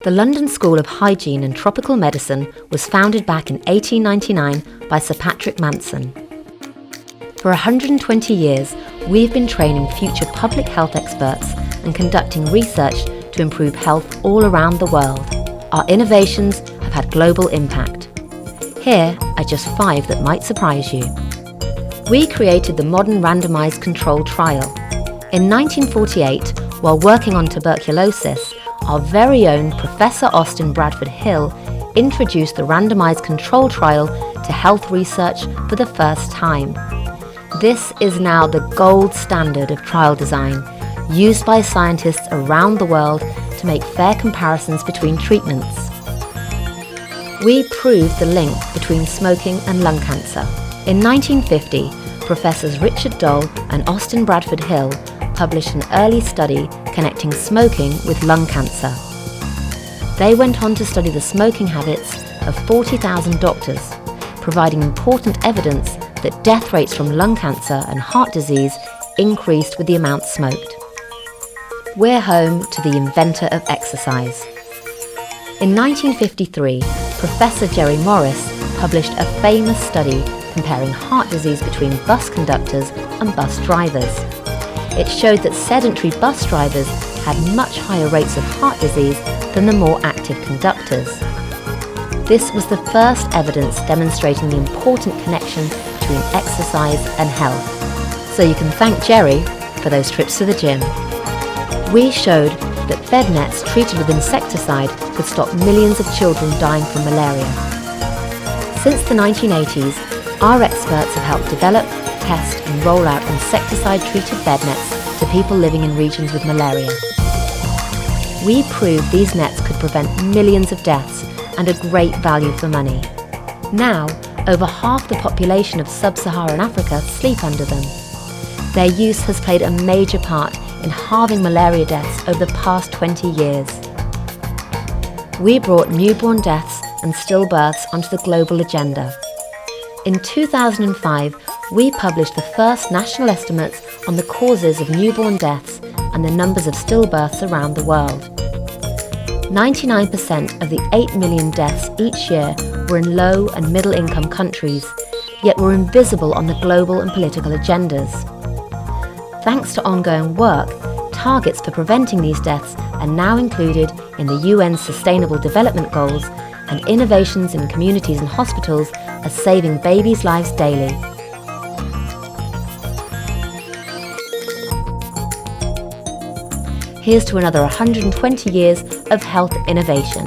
The London School of Hygiene and Tropical Medicine was founded back in 1899 by Sir Patrick Manson. For 120 years, we've been training future public health experts and conducting research to improve health all around the world. Our innovations have had global impact. Here are just 5 that might surprise you. We created the modern randomized controlled trial. In 1948, while working on tuberculosis, our very own Professor Austin Bradford Hill introduced the randomized control trial to health research for the first time. This is now the gold standard of trial design, used by scientists around the world to make fair comparisons between treatments. We proved the link between smoking and lung cancer. In 1950, Professors Richard Dole and Austin Bradford Hill published an early study connecting smoking with lung cancer. They went on to study the smoking habits of 40,000 doctors, providing important evidence that death rates from lung cancer and heart disease increased with the amount smoked. We're home to the inventor of exercise. In 1953, Professor Jerry Morris published a famous study comparing heart disease between bus conductors and bus drivers. It showed that sedentary bus drivers had much higher rates of heart disease than the more active conductors. This was the first evidence demonstrating the important connection between exercise and health. So you can thank Jerry for those trips to the gym. We showed that bed nets treated with insecticide could stop millions of children dying from malaria. Since the 1980s, our experts have helped develop, test and roll out insecticide-treated bed nets to people living in regions with malaria. We proved these nets could prevent millions of deaths and a great value for money. Now, over half the population of sub-Saharan Africa sleep under them. Their use has played a major part in halving malaria deaths over the past 20 years. We brought newborn deaths and stillbirths onto the global agenda. In 2005, we published the first national estimates on the causes of newborn deaths and the numbers of stillbirths around the world. 99% of the 8 million deaths each year were in low and middle income countries, yet were invisible on the global and political agendas. Thanks to ongoing work, targets for preventing these deaths are now included in the UN's Sustainable Development Goals, and innovations in communities and hospitals are saving babies' lives daily. Here's to another 120 years of health innovation.